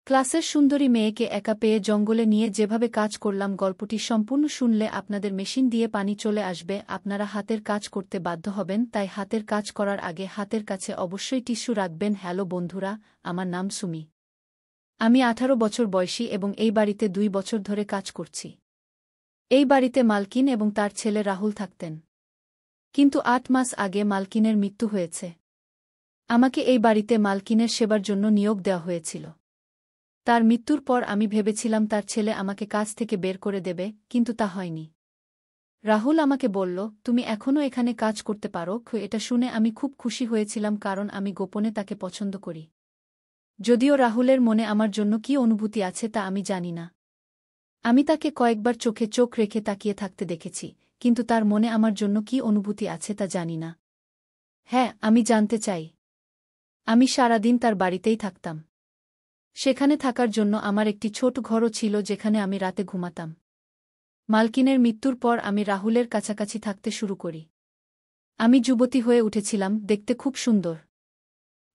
ক্লাসের সুন্দরী মেয়েকে একা পেয়ে জঙ্গলে নিয়ে যেভাবে কাজ করলাম, গল্পটি সম্পূর্ণ শুনলে আপনাদের মেশিন দিয়ে পানি চলে আসবে, আপনারা হাতের কাজ করতে বাধ্য হবেন। তাই হাতের কাজ করার আগে হাতের কাছে অবশ্যই টিস্যু রাখবেন। হ্যালো বন্ধুরা, আমার নাম সুমি। আমি 18 বছর বয়সী এবং এই বাড়িতে 2 বছর ধরে কাজ করছি। এই বাড়িতে মালকিন এবং তার ছেলে রাহুল থাকতেন। কিন্তু 8 মাস আগে মালকিনের মৃত্যু হয়েছে। আমাকে এই বাড়িতে মালকিনের সেবার জন্য নিয়োগ দেওয়া হয়েছিল। তার মৃত্যুর পর আমি ভেবেছিলাম তার ছেলে আমাকে কাজ থেকে বের করে দেবে, কিন্তু তা হয়নি। রাহুল আমাকে বলল, তুমি এখনও এখানে কাজ করতে পারো। এটা শুনে আমি খুব খুশি হয়েছিলাম, কারণ আমি গোপনে তাকে পছন্দ করি। যদিও রাহুলের মনে আমার জন্য কী অনুভূতি আছে তা আমি জানি না। আমি তাকে কয়েকবার চোখে চোখ রেখে তাকিয়ে থাকতে দেখেছি, কিন্তু তার মনে আমার জন্য কী অনুভূতি আছে তা জানি না। হ্যাঁ, আমি জানতে চাই। আমি সারাদিন তার বাড়িতেই থাকতাম। সেখানে থাকার জন্য আমার একটি ছোট ঘরও ছিল যেখানে আমি রাতে ঘুমাতাম। মালকিনের মৃত্যুর পর আমি রাহুলের কাছাকাছি থাকতে শুরু করি। আমি যুবতী হয়ে উঠেছিলাম, দেখতে খুব সুন্দর।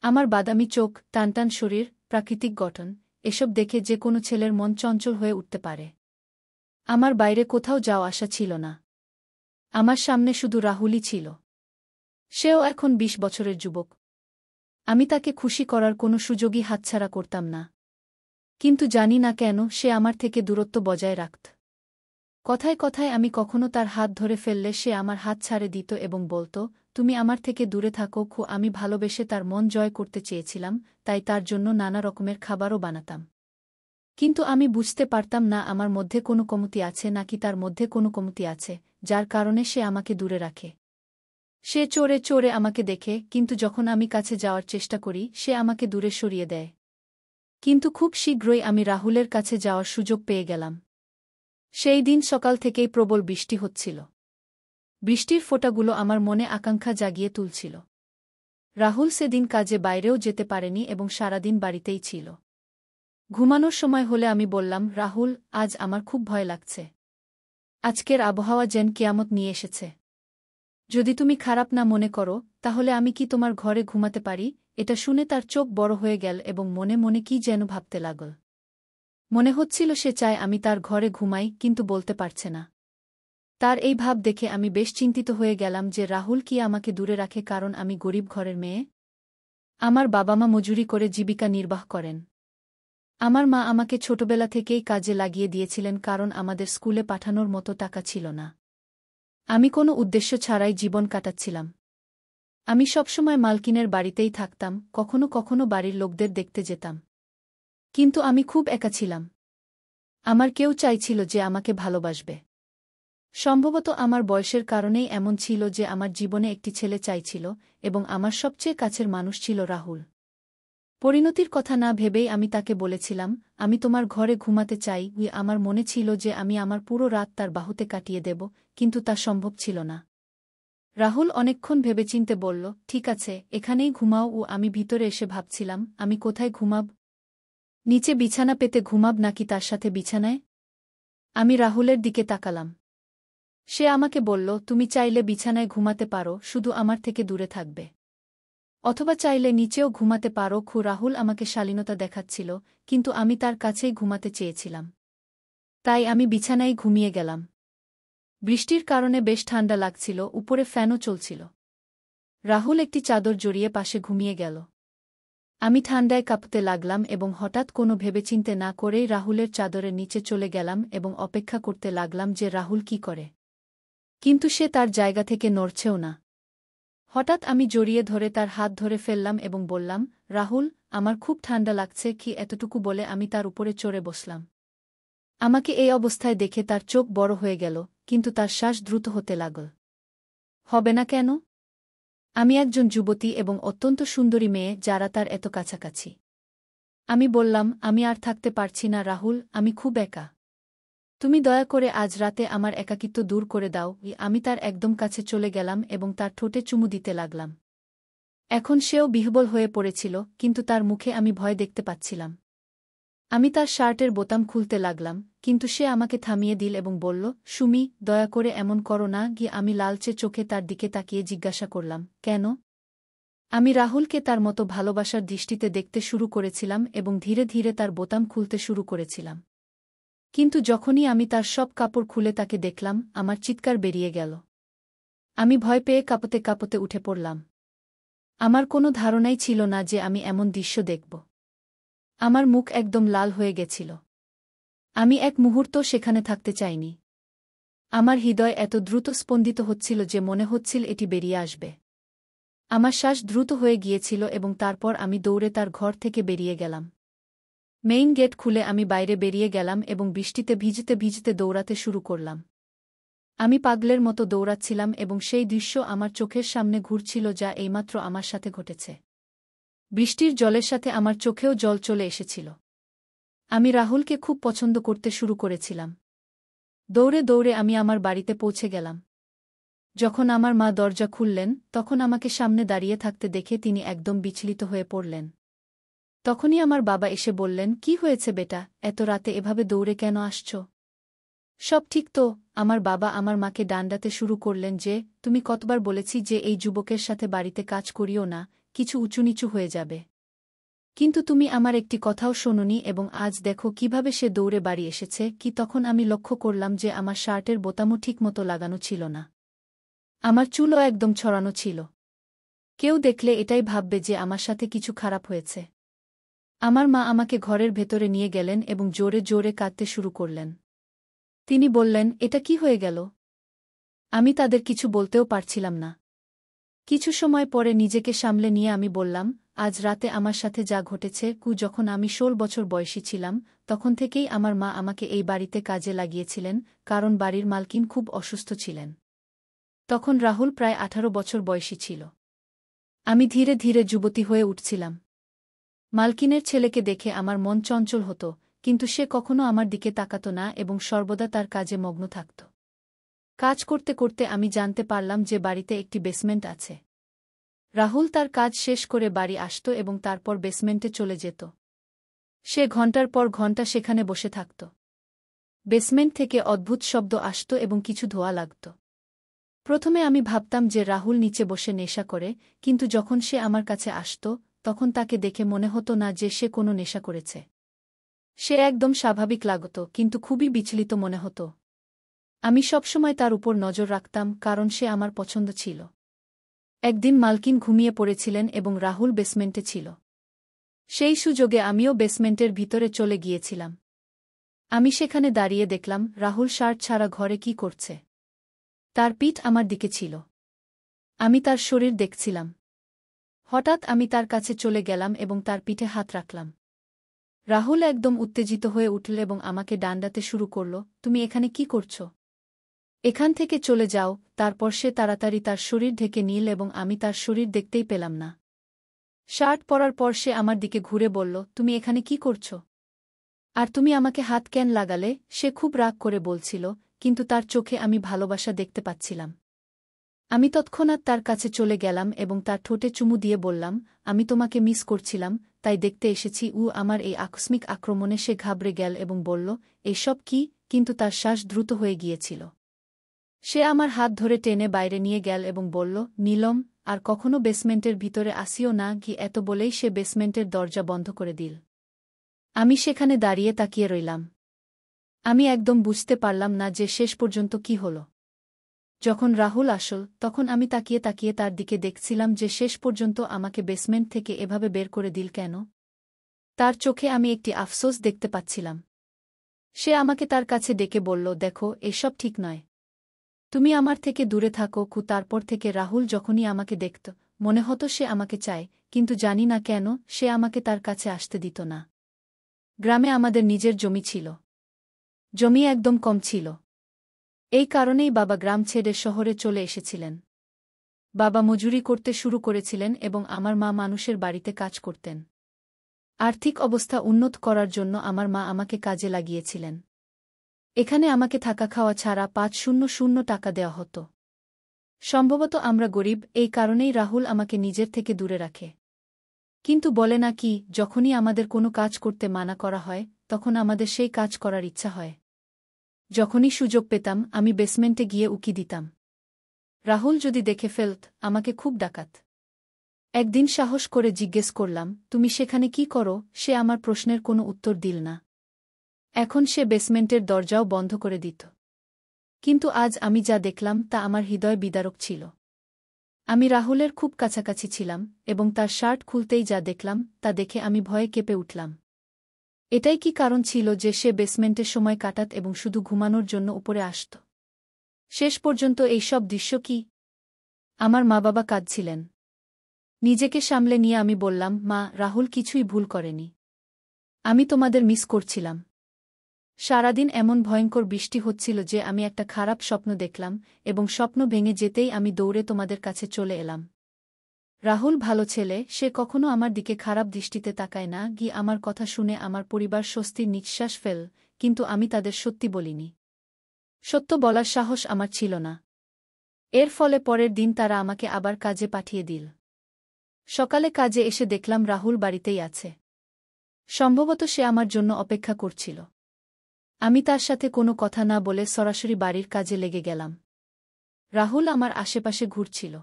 আমার বাদামি চোখ, টানটান শরীর, প্রাকৃতিক গঠন, এসব দেখে যে কোনো ছেলের মন চঞ্চল হয়ে উঠতে পারে। আমার বাইরে কোথাও যাওয়া আসা ছিল না। আমার সামনে শুধু রাহুলই ছিল। সেও এখন 20 বছরের যুবক। আমি তাকে খুশি করার কোনো সুযোগই হাতছাড়া করতাম না। কিন্তু জানি না কেন সে আমার থেকে দূরত্ব বজায় রাখত। কথায় কথায় আমি কখনো তার হাত ধরে ফেললে সে আমার হাত ছাড়ে দিত এবং বলত, তুমি আমার থেকে দূরে থাকো। আমি ভালোবেসে তার মন জয় করতে চেয়েছিলাম, তাই তার জন্য নানা রকমের খাবারও বানাতাম। কিন্তু আমি বুঝতে পারতাম না আমার মধ্যে কোনো কমতি আছে নাকি তার মধ্যে কোনো কমতি আছে, যার কারণে সে আমাকে দূরে রাখে। সে চোরে চোরে আমাকে দেখে, কিন্তু যখন আমি কাছে যাওয়ার চেষ্টা করি সে আমাকে দূরে সরিয়ে দেয়। কিন্তু খুব শীঘ্রই আমি রাহুলের কাছে যাওয়ার সুযোগ পেয়ে গেলাম। সেই দিন সকাল থেকেই প্রবল বৃষ্টি হচ্ছিল। বৃষ্টির ফোঁটাগুলো আমার মনে আকাঙ্ক্ষা জাগিয়ে তুলছিল। রাহুল সেদিন কাজে বাইরেও যেতে পারেনি এবং সারাদিন বাড়িতেই ছিল। ঘুমানোর সময় হলে আমি বললাম, রাহুল, আজ আমার খুব ভয় লাগছে। আজকের আবহাওয়া যেন কিয়ামত নিয়ে এসেছে। যদি তুমি খারাপ না মনে করো, তাহলে আমি কি তোমার ঘরে ঘুমাতে পারি? এটা শুনে তার চোখ বড় হয়ে গেল এবং মনে মনে কি যেন ভাবতে লাগল। মনে হচ্ছিল সে চায় আমি তার ঘরে ঘুমাই, কিন্তু বলতে পারছে না। তার এই ভাব দেখে আমি বেশ চিন্তিত হয়ে গেলাম যে রাহুল কি আমাকে দূরে রাখে কারণ আমি গরিব ঘরের মেয়ে। আমার বাবা মা মজুরি করে জীবিকা নির্বাহ করেন। আমার মা আমাকে ছোটবেলা থেকেই কাজে লাগিয়ে দিয়েছিলেন কারণ আমাদের স্কুলে পাঠানোর মতো টাকা ছিল না। আমি কোনো উদ্দেশ্য ছাড়াই জীবন কাটাচ্ছিলাম। আমি সবসময় মালকিনের বাড়িতেই থাকতাম, কখনো কখনো বাড়ির লোকদের দেখতে যেতাম। কিন্তু আমি খুব একা ছিলাম। আমার কেউ চাইছিল যে আমাকে ভালোবাসবে। সম্ভবত আমার বয়সের কারণেই এমন ছিল যে আমার জীবনে একটি ছেলে চাইছিল, এবং আমার সবচেয়ে কাছের মানুষ ছিল রাহুল। পরিণতির কথা না ভেবেই আমি তাকে বলেছিলাম, আমি তোমার ঘরে ঘুমাতে চাই। আমার মনে ছিল যে আমি আমার পুরো রাত তার বাহুতে কাটিয়ে দেব, কিন্তু তা সম্ভব ছিল না। রাহুল অনেকক্ষণ ভেবেচিন্তে বলল, ঠিক আছে, এখানেই ঘুমাও। আমি ভিতরে এসে ভাবছিলাম, আমি কোথায় ঘুমাব? নিচে বিছানা পেতে ঘুমাব নাকি তার সাথে বিছানায়? আমি রাহুলের দিকে তাকালাম। সে আমাকে বলল, তুমি চাইলে বিছানায় ঘুমাতে পারো, শুধু আমার থেকে দূরে থাকবে। অথবা চাইলে নিচেও ঘুমাতে পারো। রাহুল আমাকে শালীনতা দেখাচ্ছিল, কিন্তু আমি তার কাছেই ঘুমাতে চেয়েছিলাম। তাই আমি বিছানায় ঘুমিয়ে গেলাম। বৃষ্টির কারণে বেশ ঠান্ডা লাগছিল, উপরে ফ্যানও চলছিল। রাহুল একটি চাদর জড়িয়ে পাশে ঘুমিয়ে গেল। আমি ঠান্ডায় কাঁপতে লাগলাম এবং হঠাৎ কোনো ভেবেচিন্তে না করেই রাহুলের চাদরের নিচে চলে গেলাম এবং অপেক্ষা করতে লাগলাম যে রাহুল কি করে। কিন্তু সে তার জায়গা থেকে নড়ছেও না। হঠাৎ আমি জড়িয়ে ধরে তার হাত ধরে ফেললাম এবং বললাম, রাহুল, আমার খুব ঠান্ডা লাগছে। এতটুকু বলে আমি তার উপরে চড়ে বসলাম। আমাকে এই অবস্থায় দেখে তার চোখ বড় হয়ে গেল, কিন্তু তার শ্বাস দ্রুত হতে লাগল। হবে না কেন? আমি একজন যুবতী এবং অত্যন্ত সুন্দরী মেয়ে, যারা তার এত কাছাকাছি। আমি বললাম, আমি আর থাকতে পারছি না রাহুল, আমি খুব একা। তুমি দয়া করে আজ রাতে আমার একাকিত্ব দূর করে দাও। আমি তার একদম কাছে চলে গেলাম এবং তার ঠোঁটে চুমু দিতে লাগলাম। এখন সেও বিহ্বল হয়ে পড়েছিল, কিন্তু তার মুখে আমি ভয় দেখতে পাচ্ছিলাম। আমি তার শার্টের বোতাম খুলতে লাগলাম, কিন্তু সে আমাকে থামিয়ে দিল এবং বলল, সুমি, দয়া করে এমন করো না। আমি লালচে চোখে তার দিকে তাকিয়ে জিজ্ঞাসা করলাম, কেন? আমি রাহুলকে তার মতো ভালোবাসার দৃষ্টিতে দেখতে শুরু করেছিলাম এবং ধীরে ধীরে তার বোতাম খুলতে শুরু করেছিলাম। কিন্তু যখনই আমি তার সব কাপড় খুলে তাকে দেখলাম, আমার চিৎকার বেরিয়ে গেল। আমি ভয় পেয়ে কাঁপতে কাঁপতে উঠে পড়লাম। আমার কোনো ধারণাই ছিল না যে আমি এমন দৃশ্য দেখব। আমার মুখ একদম লাল হয়ে গেছিল। আমি এক মুহূর্ত সেখানে থাকতে চাইনি। আমার হৃদয় এত দ্রুত স্পন্দিত হচ্ছিল যে মনে হচ্ছিল এটি বেরিয়ে আসবে। আমার শ্বাস দ্রুত হয়ে গিয়েছিল এবং তারপর আমি দৌড়ে তার ঘর থেকে বেরিয়ে গেলাম। মেইন গেট খুলে আমি বাইরে বেরিয়ে গেলাম এবং বৃষ্টিতে ভিজতে ভিজতে দৌড়াতে শুরু করলাম। আমি পাগলের মতো দৌড়াচ্ছিলাম এবং সেই দৃশ্য আমার চোখের সামনে ঘুরছিল যা এইমাত্র আমার সাথে ঘটেছে। বৃষ্টির জলের সাথে আমার চোখেও জল চলে এসেছিল। আমি রাহুলকে খুব পছন্দ করতে শুরু করেছিলাম। দৌড়ে দৌড়ে আমি আমার বাড়িতে পৌঁছে গেলাম। যখন আমার মা দরজা খুললেন, তখন আমাকে সামনে দাঁড়িয়ে থাকতে দেখে তিনি একদম বিচলিত হয়ে পড়লেন। তখনই আমার বাবা এসে বললেন, "কি হয়েছে বেটা, এত রাতে এভাবে দৌড়ে কেন আসছ? সব ঠিক তো?" আমার বাবা আমার মাকে ডান্ডাতে শুরু করলেন যে, "তুমি কতবার বলেছি যে এই যুবকের সাথে বাড়িতে কাজ করিও না, কিছু উঁচুনিচু হয়ে যাবে। কিন্তু তুমি আমার একটি কথাও শোনোনি এবং আজ দেখো কিভাবে সে দৌড়ে বাড়ি এসেছে কি।" তখন আমি লক্ষ্য করলাম যে আমার শার্টের বোতামও ঠিকমতো লাগানো ছিল না। আমার চুলও একদম ছড়ানো ছিল। কেউ দেখলে এটাই ভাববে যে আমার সাথে কিছু খারাপ হয়েছে। আমার মা আমাকে ঘরের ভেতরে নিয়ে গেলেন এবং জোরে জোরে কাঁদতে শুরু করলেন। তিনি বললেন, "এটা কি হয়ে গেল?" আমি তাদের কিছু বলতেও পারছিলাম না। কিছু সময় পরে নিজেকে সামলে নিয়ে আমি বললাম, "আজ রাতে আমার সাথে যা ঘটেছে, যখন আমি ১৬ বছর বয়সী ছিলাম, তখন থেকেই আমার মা আমাকে এই বাড়িতে কাজে লাগিয়েছিলেন, কারণ বাড়ির মালকিন খুব অসুস্থ ছিলেন। তখন রাহুল প্রায় ১৮ বছর বয়সী ছিল। আমি ধীরে ধীরে যুবতী হয়ে উঠছিলাম। মালকিনের ছেলেকে দেখে আমার মন চঞ্চল হতো, কিন্তু সে কখনো আমার দিকে তাকাত না এবং সর্বদা তার কাজে মগ্ন থাকত। কাজ করতে করতে আমি জানতে পারলাম যে বাড়িতে একটি বেসমেন্ট আছে। রাহুল তার কাজ শেষ করে বাড়ি আসত এবং তারপর বেসমেন্টে চলে যেত। সে ঘণ্টার পর ঘণ্টা সেখানে বসে থাকত। বেসমেন্ট থেকে অদ্ভুত শব্দ আসত এবং কিছু ধোঁয়া লাগত। প্রথমে আমি ভাবতাম যে রাহুল নিচে বসে নেশা করে, কিন্তু যখন সে আমার কাছে আসত, তখন তাকে দেখে মনে হতো না যে সে কোনো নেশা করেছে। সে একদম স্বাভাবিক লাগত, কিন্তু খুবই বিচলিত মনে হতো। আমি সবসময় তার উপর নজর রাখতাম, কারণ সে আমার পছন্দ ছিল। একদিন মালকিন ঘুমিয়ে পড়েছিলেন এবং রাহুল বেসমেন্টে ছিল। সেই সুযোগে আমিও বেসমেন্টের ভিতরে চলে গিয়েছিলাম। আমি সেখানে দাঁড়িয়ে দেখলাম রাহুল শার্ট ছাড়া ঘরে কি করছে। তার পিঠ আমার দিকে ছিল। আমি তার শরীর দেখছিলাম। হঠাৎ আমি তার কাছে চলে গেলাম এবং তার পিঠে হাত রাখলাম। রাহুল একদম উত্তেজিত হয়ে উঠল এবং আমাকে ডান্ডাতে শুরু করল, "তুমি এখানে কি করছ? এখান থেকে চলে যাও।" তারপর সে তাড়াতাড়ি তার শরীর ঢেকে নিল এবং আমি তার শরীর দেখতেই পেলাম না। শার্ট পরার পর সে আমার দিকে ঘুরে বলল, "তুমি এখানে কি করছ? আর তুমি আমাকে হাত কেন লাগালে?" সে খুব রাগ করে বলছিল, কিন্তু তার চোখে আমি ভালোবাসা দেখতে পাচ্ছিলাম। আমি তৎক্ষণাৎ তার কাছে চলে গেলাম এবং তার ঠোঁটে চুমু দিয়ে বললাম, "আমি তোমাকে মিস করছিলাম, তাই দেখতে এসেছি।" আমার এই আকস্মিক আক্রমণে সে ঘাবড়ে গেল এবং বলল, "এসব কি?" কিন্তু তার শ্বাস দ্রুত হয়ে গিয়েছিল। সে আমার হাত ধরে টেনে বাইরে নিয়ে গেল এবং বলল, "নীলম, আর কখনো বেসমেন্টের ভিতরে আসিও না।" এত বলেই সে বেসমেন্টের দরজা বন্ধ করে দিল। আমি সেখানে দাঁড়িয়ে তাকিয়ে রইলাম। আমি একদম বুঝতে পারলাম না যে শেষ পর্যন্ত কি হল। যখন রাহুল আসল, তখন আমি তাকিয়ে তাকিয়ে তার দিকে দেখছিলাম যে শেষ পর্যন্ত আমাকে বেসমেন্ট থেকে এভাবে বের করে দিল কেন। তার চোখে আমি একটি আফসোস দেখতে পাচ্ছিলাম। সে আমাকে তার কাছে ডেকে বলল, "দেখো, এসব ঠিক নয়। তুমি আমার থেকে দূরে থাকো।" তারপর থেকে রাহুল যখনই আমাকে দেখত, মনে হতো সে আমাকে চায়, কিন্তু জানি না কেন সে আমাকে তার কাছে আসতে দিত না। গ্রামে আমাদের নিজের জমি ছিল। জমি একদম কম ছিল। এই কারণেই বাবা গ্রাম ছেড়ে শহরে চলে এসেছিলেন। বাবা মজুরি করতে শুরু করেছিলেন এবং আমার মা মানুষের বাড়িতে কাজ করতেন। আর্থিক অবস্থা উন্নত করার জন্য আমার মা আমাকে কাজে লাগিয়েছিলেন। এখানে আমাকে থাকা খাওয়া ছাড়া ৫০০ টাকা দেওয়া হতো। সম্ভবত আমরা গরিব, এই কারণেই রাহুল আমাকে নিজের থেকে দূরে রাখে। কিন্তু বলে না কি, যখনই আমাদের কোনো কাজ করতে মানা করা হয়, তখন আমাদের সেই কাজ করার ইচ্ছা হয়। যখনই সুযোগ পেতাম আমি বেসমেন্টে গিয়ে উকি দিতাম। রাহুল যদি দেখে ফেলত, আমাকে খুব ডাকাত। একদিন সাহস করে জিজ্ঞেস করলাম, তুমি সেখানে কি করো? সে আমার প্রশ্নের কোনো উত্তর দিল না। এখন সে বেসমেন্টের দরজাও বন্ধ করে দিত। কিন্তু আজ আমি যা দেখলাম তা আমার হৃদয় বিদারক ছিল। আমি রাহুলের খুব কাছাকাছি ছিলাম এবং তার শার্ট খুলতেই যা দেখলাম তা দেখে আমি ভয়ে কেঁপে উঠলাম। এটাই কি কারণ ছিল যে সে বেসমেন্টে সময় কাটাত এবং শুধু ঘুমানোর জন্য উপরে আসত? শেষ পর্যন্ত এই সব দৃশ্য কি? আমার মা-বাবা কাঁদছিলেন। নিজেকে সামলে নিয়ে আমি বললাম, মা, রাহুল কিছুই ভুল করেনি। আমি তোমাদের মিস করছিলাম। সারাদিন এমন ভয়ঙ্কর বৃষ্টি হচ্ছিল যে আমি একটা খারাপ স্বপ্ন দেখলাম এবং স্বপ্ন ভেঙে যেতেই আমি দৌড়ে তোমাদের কাছে চলে এলাম। রাহুল ভালো ছেলে, সে কখনো আমার দিকে খারাপ দৃষ্টিতে তাকায় না। আমার কথা শুনে আমার পরিবার স্বস্তির নিঃশ্বাস ফেল, কিন্তু আমি তাদের সত্যি বলিনি। সত্য বলার সাহস আমার ছিল না। এর ফলে পরের দিন তারা আমাকে আবার কাজে পাঠিয়ে দিল। সকালে কাজে এসে দেখলাম রাহুল বাড়িতেই আছে। সম্ভবত সে আমার জন্য অপেক্ষা করছিল। আমি তার সাথে কোনো কথা না বলে সরাসরি বাড়ির কাজে লেগে গেলাম। রাহুল আমার আশেপাশে ঘুরছিল।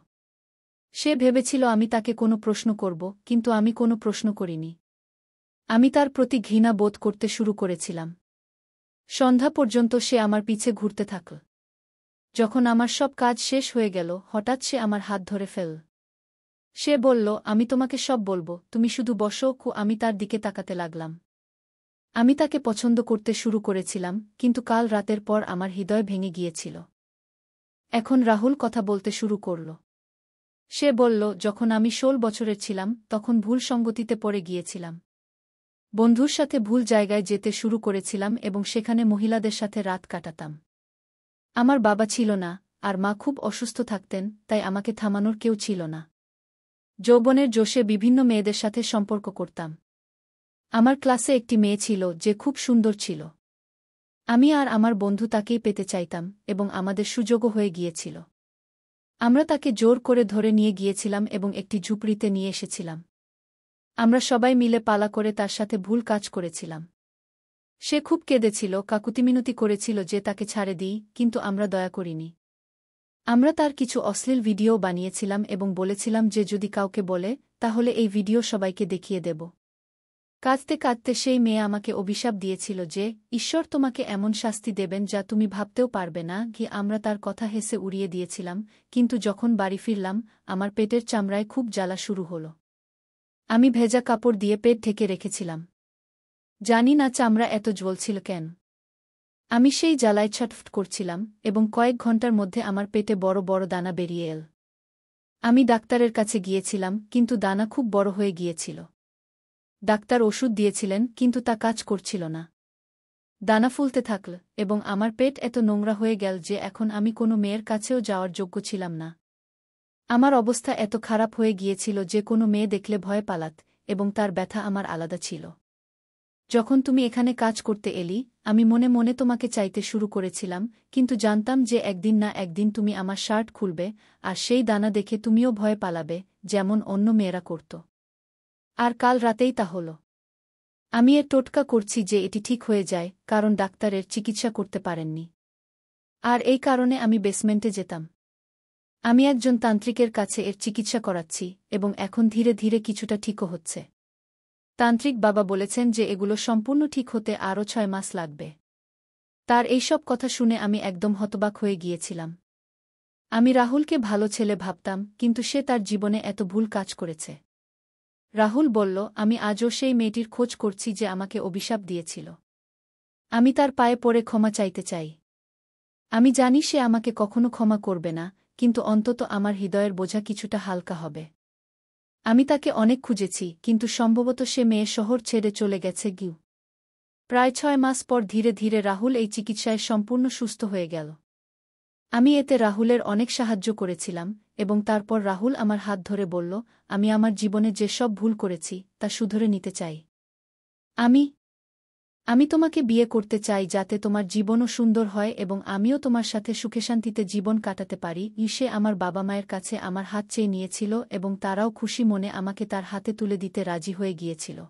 সে ভেবেছিল আমি তাকে কোনো প্রশ্ন করব, কিন্তু আমি কোনো প্রশ্ন করিনি। আমি তার প্রতি ঘৃণা বোধ করতে শুরু করেছিলাম। সন্ধ্যা পর্যন্ত সে আমার পিছে ঘুরতে থাকল। যখন আমার সব কাজ শেষ হয়ে গেল, হঠাৎ সে আমার হাত ধরে ফেল। সে বলল, আমি তোমাকে সব বলবো, তুমি শুধু বসো। আমি তার দিকে তাকাতে লাগলাম। আমি তাকে পছন্দ করতে শুরু করেছিলাম, কিন্তু কাল রাতের পর আমার হৃদয় ভেঙে গিয়েছিল। এখন রাহুল কথা বলতে শুরু করল। সে বলল, যখন আমি 16 বছরের ছিলাম তখন ভুল সঙ্গতিতে পড়ে গিয়েছিলাম। বন্ধুর সাথে ভুল জায়গায় যেতে শুরু করেছিলাম এবং সেখানে মহিলাদের সাথে রাত কাটাতাম। আমার বাবা ছিল না, আর মা খুব অসুস্থ থাকতেন, তাই আমাকে থামানোর কেউ ছিল না। যৌবনের জোশে বিভিন্ন মেয়েদের সাথে সম্পর্ক করতাম। আমার ক্লাসে একটি মেয়ে ছিল যে খুব সুন্দর ছিল। আমি আর আমার বন্ধু তাকেই পেতে চাইতাম এবং আমাদের সুযোগও হয়ে গিয়েছিল। আমরা তাকে জোর করে ধরে নিয়ে গিয়েছিলাম এবং একটি ঝুপড়িতে নিয়ে এসেছিলাম। আমরা সবাই মিলে পালা করে তার সাথে ভুল কাজ করেছিলাম। সে খুব কেঁদেছিল, কাকুতিমিনতি করেছিল যে তাকে ছাড়ে দিই, কিন্তু আমরা দয়া করিনি। আমরা তার কিছু অশ্লীল ভিডিও বানিয়েছিলাম এবং বলেছিলাম যে যদি কাউকে বলে তাহলে এই ভিডিও সবাইকে দেখিয়ে দেব। কাঁদতে কাঁদতে সেই মেয়ে আমাকে অভিশাপ দিয়েছিল যে ঈশ্বর তোমাকে এমন শাস্তি দেবেন যা তুমি ভাবতেও পারবে না। আমরা তার কথা হেসে উড়িয়ে দিয়েছিলাম, কিন্তু যখন বাড়ি ফিরলাম আমার পেটের চামড়ায় খুব জ্বালা শুরু হল। আমি ভেজা কাপড় দিয়ে পেট ঢেকে রেখেছিলাম। জানি না চামড়া এত জ্বলছিল কেন। আমি সেই জ্বালায় ছটফট করছিলাম এবং কয়েক ঘন্টার মধ্যে আমার পেটে বড় বড় দানা বেরিয়ে এল। আমি ডাক্তারের কাছে গিয়েছিলাম, কিন্তু দানা খুব বড় হয়ে গিয়েছিল। ডাক্তার ওষুধ দিয়েছিলেন, কিন্তু তা কাজ করছিল না। দানা ফুলতে থাকল এবং আমার পেট এত নোংরা হয়ে গেল যে এখন আমি কোনো মেয়ের কাছেও যাওয়ার যোগ্য ছিলাম না। আমার অবস্থা এত খারাপ হয়ে গিয়েছিল যে কোনো মেয়ে দেখলে ভয় পালাত, এবং তার ব্যথা আমার আলাদা ছিল। যখন তুমি এখানে কাজ করতে এলি, আমি মনে মনে তোমাকে চাইতে শুরু করেছিলাম, কিন্তু জানতাম যে একদিন না একদিন তুমি আমার শার্ট খুলবে, আর সেই দানা দেখে তুমিও ভয় পালাবে, যেমন অন্য মেয়েরা করত। আর কাল রাতেই তা হল। আমি এর টোটকা করছি যে এটি ঠিক হয়ে যায়, কারণ ডাক্তারের চিকিৎসা করতে পারেননি। আর এই কারণে আমি বেসমেন্টে যেতাম। আমি একজন তান্ত্রিকের কাছে এর চিকিৎসা করাচ্ছি এবং এখন ধীরে ধীরে কিছুটা ঠিকও হচ্ছে। তান্ত্রিক বাবা বলেছেন যে এগুলো সম্পূর্ণ ঠিক হতে আরও 6 মাস লাগবে। তার এইসব কথা শুনে আমি একদম হতবাক হয়ে গিয়েছিলাম। আমি রাহুলকে ভালো ছেলে ভাবতাম, কিন্তু সে তার জীবনে এত ভুল কাজ করেছে। রাহুল বলল, আমি আজও সেই মেয়েটির খোঁজ করছি যে আমাকে অভিশাপ দিয়েছিল। আমি তার পায়ে পড়ে ক্ষমা চাইতে চাই। আমি জানি সে আমাকে কখনো ক্ষমা করবে না, কিন্তু অন্তত আমার হৃদয়ের বোঝা কিছুটা হালকা হবে। আমি তাকে অনেক খুঁজেছি, কিন্তু সম্ভবত সে মেয়ে শহর ছেড়ে চলে গেছে। প্রায় 6 মাস পর ধীরে ধীরে রাহুল এই চিকিৎসায় সম্পূর্ণ সুস্থ হয়ে গেল। আমি এতে রাহুলের অনেক সাহায্য করেছিলাম, এবং তারপর রাহুল আমার হাত ধরে বলল, আমি আমার জীবনে যে সব ভুল করেছি তা শুধরে নিতে চাই। আমি আমি তোমাকে বিয়ে করতে চাই যাতে তোমার জীবনও সুন্দর হয় এবং আমিও তোমার সাথে সুখে-শান্তিতে জীবন কাটাতে পারি। সে আমার বাবা মায়ের কাছে আমার হাত চেয়ে নিয়েছিল এবং তারাও খুশি মনে আমাকে তার হাতে তুলে দিতে রাজি হয়ে গিয়েছিল।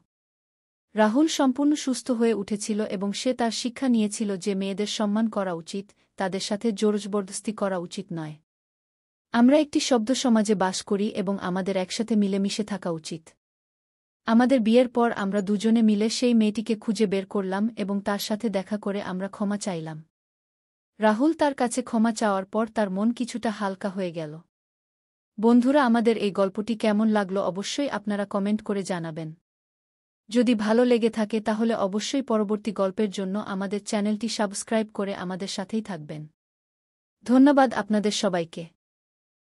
রাহুল সম্পূর্ণ সুস্থ হয়ে উঠেছিল এবং সে তার শিক্ষা নিয়েছিল যে মেয়েদের সম্মান করা উচিত, তাদের সাথে জোরজবরদস্তি করা উচিত নয়। আমরা একটি শব্দ সমাজে বাস করি এবং আমাদের একসাথে মিলেমিশে থাকা উচিত। আমাদের বিয়ের পর আমরা দুজনে মিলে সেই মেয়েটিকে খুঁজে বের করলাম এবং তার সাথে দেখা করে আমরা ক্ষমা চাইলাম। রাহুল তার কাছে ক্ষমা চাওয়ার পর তার মন কিছুটা হালকা হয়ে গেল। বন্ধুরা, আমাদের এই গল্পটি কেমন লাগলো অবশ্যই আপনারা কমেন্ট করে জানাবেন। যদি ভালো লেগে থাকে তাহলে অবশ্যই পরবর্তী গল্পের জন্য আমাদের চ্যানেলটি সাবস্ক্রাইব করে আমাদের সাথেই থাকবেন। ধন্যবাদ আপনাদের সবাইকে।